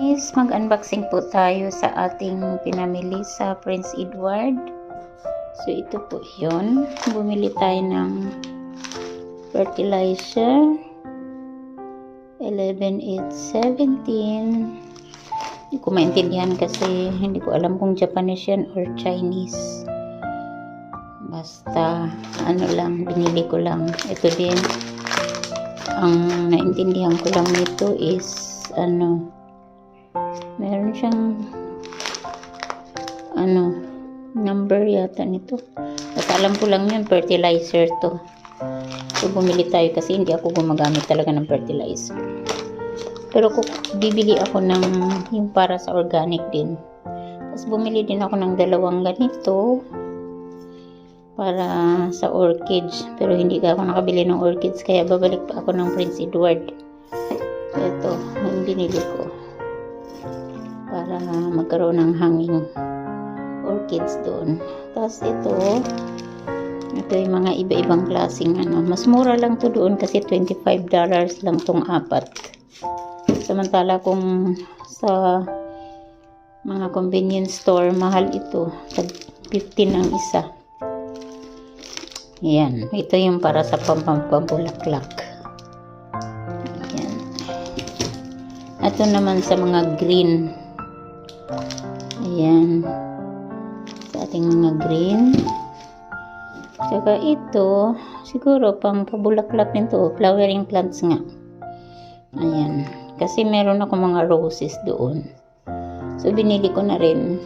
Is mag-unboxing po tayo sa ating pinamili sa Prince Edward. So ito po yun. Bumili tayo ng fertilizer 11,817. Hindi ko maintindihan kasi hindi ko alam kung Japanese yan or Chinese. Basta ano lang, binili ko lang. Ito din, ang naintindihan ko lang nito is meron siyang number yata nito. At alam ko lang yun, fertilizer to. So bumili tayo kasi hindi ako gumagamit talaga ng fertilizer. Pero kung bibili ako ng yung para sa organic din. Tapos bumili din ako ng dalawang ganito para sa orchids. Pero hindi ka ako nakabili ng orchids, kaya babalik pa ako ng Prince Edward. Ito, yung binili ko para magkaroon ng hanging orchids doon. Tapos ito yung mga iba-ibang klaseng mas mura lang to doon kasi $25 lang tong apat. Samantala kung sa mga convenience store, mahal ito. Tag 15 ang isa. Ayan. Ito yung para sa pampabulaklak. Ayan. Ito naman sa mga green. Ayan. Sa ating mga green. Saka ito, siguro pang pabulaklak nito, flowering plants nga. Ayan. Kasi meron ako mga roses doon. So, binili ko na rin.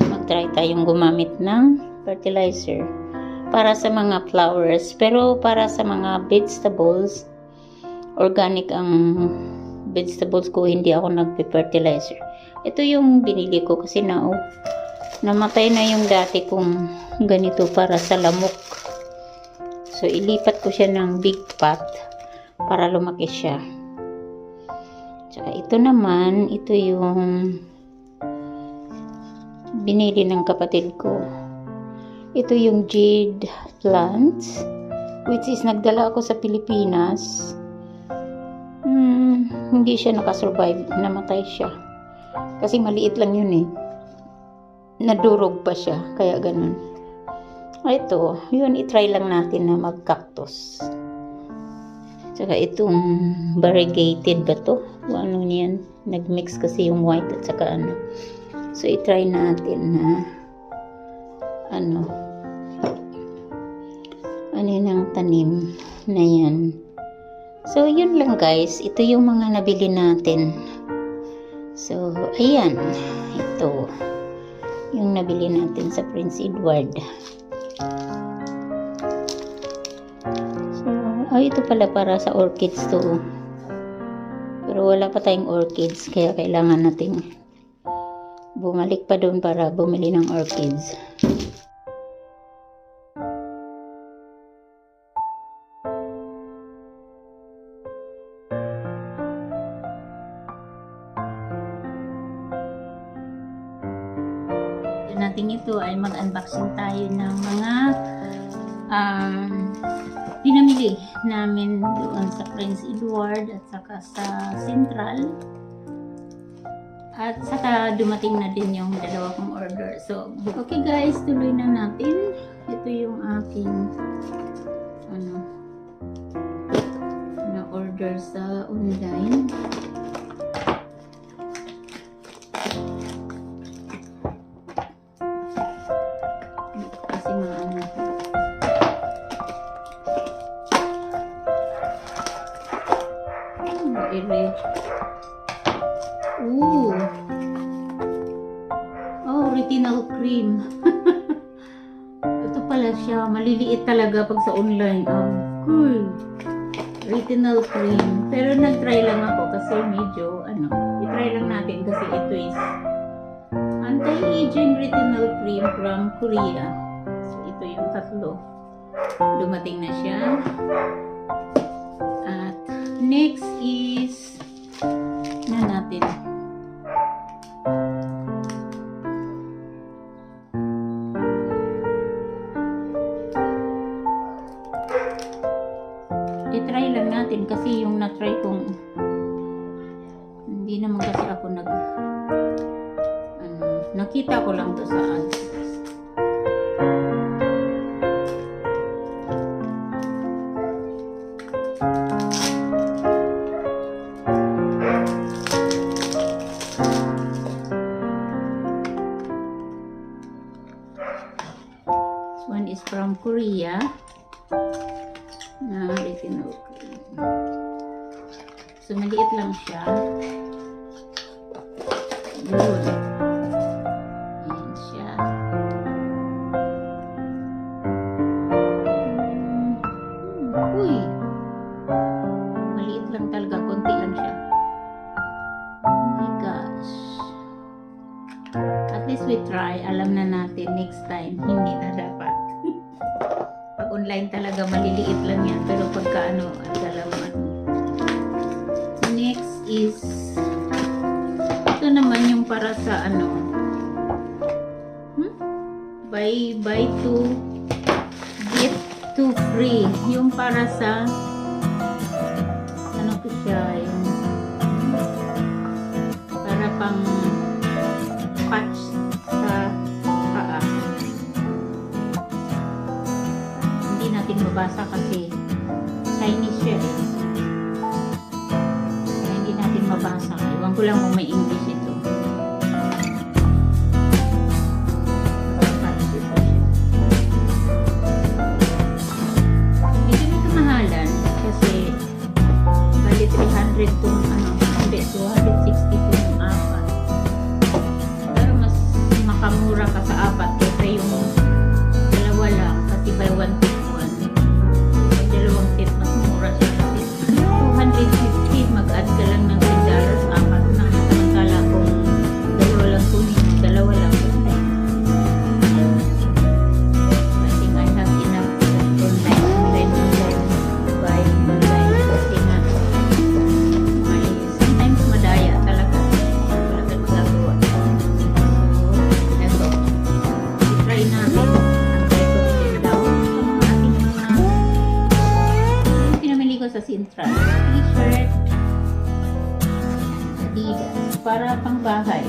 Mag-try tayong gumamit ng fertilizer para sa mga flowers. Pero para sa mga vegetables, organic ang vegetables ko, hindi ako nagpe-fertilizer. Ito yung binili ko kasi namatay na yung dati kong ganito para sa lamok. So, ilipat ko siya ng big pot para lumaki siya. Tsaka ito naman, ito yung binili ng kapatid ko. Ito yung jade plants, which is nagdala ako sa Pilipinas. Hindi siya nakasurvive, namatay siya. Kasi maliit lang yun eh. Nadurog pa siya, kaya ganun. Ito, yun, itry lang natin na mag-cactus. Tsaka itong variegated ba to? Ano niyan? Nag-mix kasi yung white at saka So, itry natin na ano yun ang tanim na yan. So, yun lang guys. Ito yung mga nabili natin. So, ayan. Ito. Yung nabili natin sa Prince Edward. So, ito pala para sa orchids to. Pero wala pa tayong orchids, kaya kailangan nating bumalik pa doon para bumili ng orchids. Natin ito ay mag-unboxing tayo ng mga pinamili namin doon sa Prince Edward at saka sa Central, at saka dumating na din yung dalawa kong order. So, okay guys, tuloy na natin. Ito yung aking na order sa online. Retinol cream. Ito pala siya, maliliit talaga pag sa online. Cool. Retinol cream. Pero nag-try lang ako kasi medyo i-try lang natin kasi ito is anti-aging retinol cream from Korea. So ito yung tatlo. Dumating na siya. At next is natin. I-try lang natin kasi yung na-try kong Hindi naman kasi ako nakita ko lang to sa ads. This one is from Korea. So, maliit lang siya. Yun. Ayan siya. Uy! Maliit lang talaga. Konti lang siya. Oh my gosh. At least we try. Alam na natin next time. Hindi na dapat. Pag online talaga, maliliit lang yan. Pero pagka dalawang next is ito naman yung para sa buy two get two free, yung para sa to siya, yung para pang patch sa paa. Hindi natin mabasa kasi Chinese siya mabasa. Iwan ko lang kung may English ito. Medyo may kamahalan kasi bali 300 itong hindi, 260 itong apat. Pero mas makamura ka sa apat kaysa yung dalawa lang kasi by one tip one. Pag dalawang tip mas mura siya kasi 250 mag-add ka lang ng apat na. Kala kung dalawa lang kunin, dalawa lang kunin. I think I have enough online buy online kasi nga sometimes madaya talaga. Wala kang magagawa. So, eto. I-try natin. Antay ko din daw sa ating mga pinamili ko sa Sintra. T-shirt para pang bahay.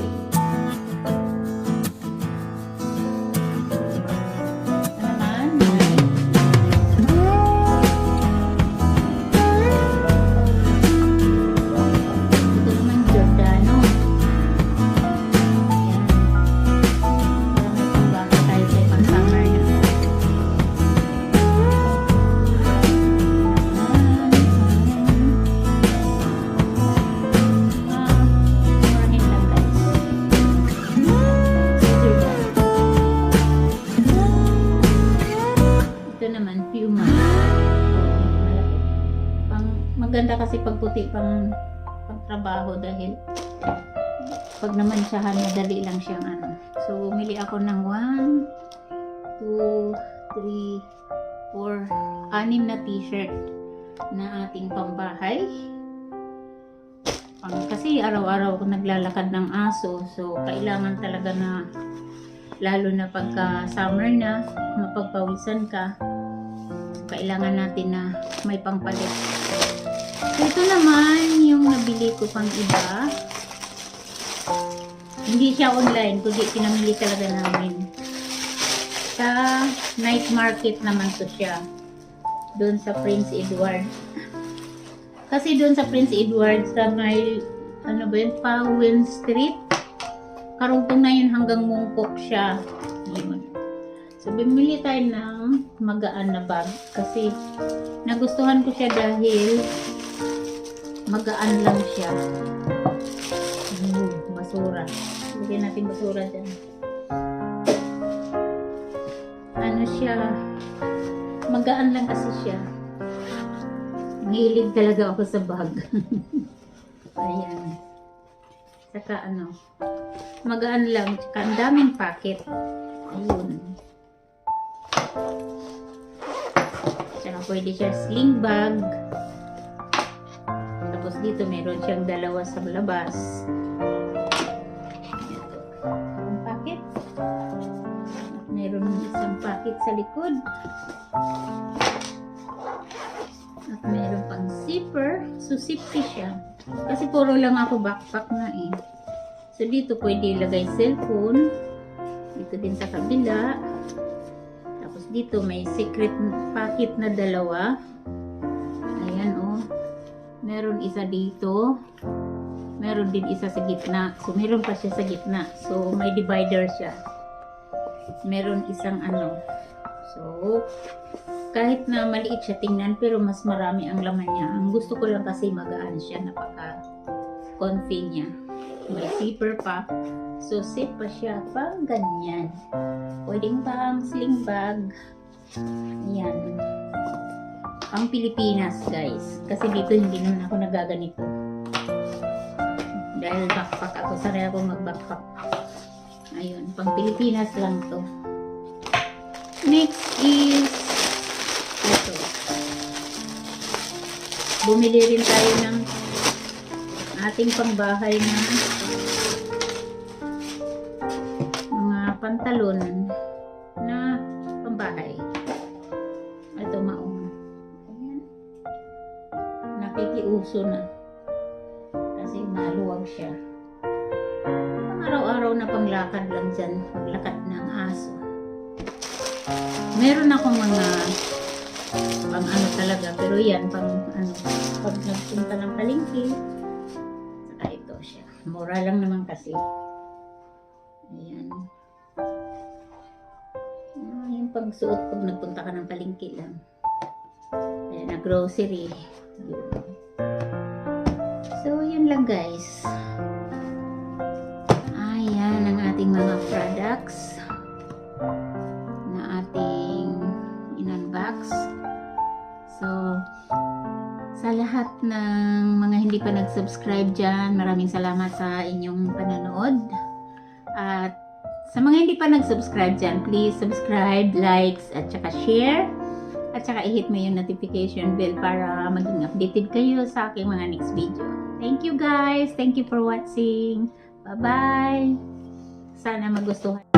Maganda kasi pag puti pang trabaho dahil pag namansyahan madali lang siyang So bumili ako ng 1, 2, 3, 4, 6 na t-shirt na ating pambahay. Kasi araw-araw ako naglalakad ng aso, so kailangan talaga na, lalo na pagka summer na, mapagpawisan ka, kailangan natin na may pangpalit. Ito naman yung nabili ko pang iba. Hindi siya online, kundi pinamili talaga namin. Sa night market naman to siya. Doon sa Prince Edward. Kasi doon sa Prince Edward, sa may, Powell Street. Karugtong na yun hanggang Mungkok siya. Yun. So, bumili tayo ng magaan na bag. Kasi, nagustuhan ko siya dahil magaan lang siya. Basura. Lagyan natin basura dyan. Siya, magaan lang kasi siya. Mahilig talaga ako sa bag. Ayan. Saka magaan lang. Saka ang daming packet. Ayun. Saka pwede siya sling bag. Tapos dito meron siyang dalawa sa labas. Ang packet. Meron isang packet sa likod. At meron pang zip. zipper. So, safety siya. Kasi puro lang ako backpack na eh. So, dito pwede ilagay cellphone. Dito din sa kabila. Tapos dito may secret pocket na dalawa. Ayan oh. Meron isa dito. Meron din isa sa gitna. So, meron pa siya sa gitna. So, may divider siya. Meron isang ano. So, kahit na maliit siya tingnan, pero mas marami ang laman niya. Ang gusto ko lang kasi magaan siya. Napaka-comfy niya. May zipper pa. So, safe pa siya pang ganyan. Pwedeng pang sling bag. Yan. Pang Pilipinas, guys. Kasi dito hindi naman ako nagaganito. Dahil backpack ako. Sanay ako mag-backpack. Ayun. Pang Pilipinas lang to. Next is ito. Bumili rin tayo ng ating pangbahay na mga pantalon na pambahay. Ito maong. Ayan. Nakikiuso na. Kasi maluwag siya. Pang araw-araw na panglakad lang dyan. Maglakad ng aso. Meron akong mga pang ano talaga. Pero yan, pang ano. Pag nagpunta ng palengke. Saka ito siya. Mura lang naman kasi. Ayan. Yung pagsuot pag nagpunta ka ng palengke lang. Ayan, na grocery. Yun. So, yun lang guys. Ayan ang ating mga products na ating in-unbox. So, sa lahat ng mga hindi pa nag-subscribe dyan, maraming salamat sa inyong panonood. At sa mga hindi pa nag-subscribe dyan, please subscribe, likes, at saka share. At saka i-hit mo yung notification bell para maging updated kayo sa aking mga next video. Thank you guys! Thank you for watching! Bye-bye! Sana magustuhan.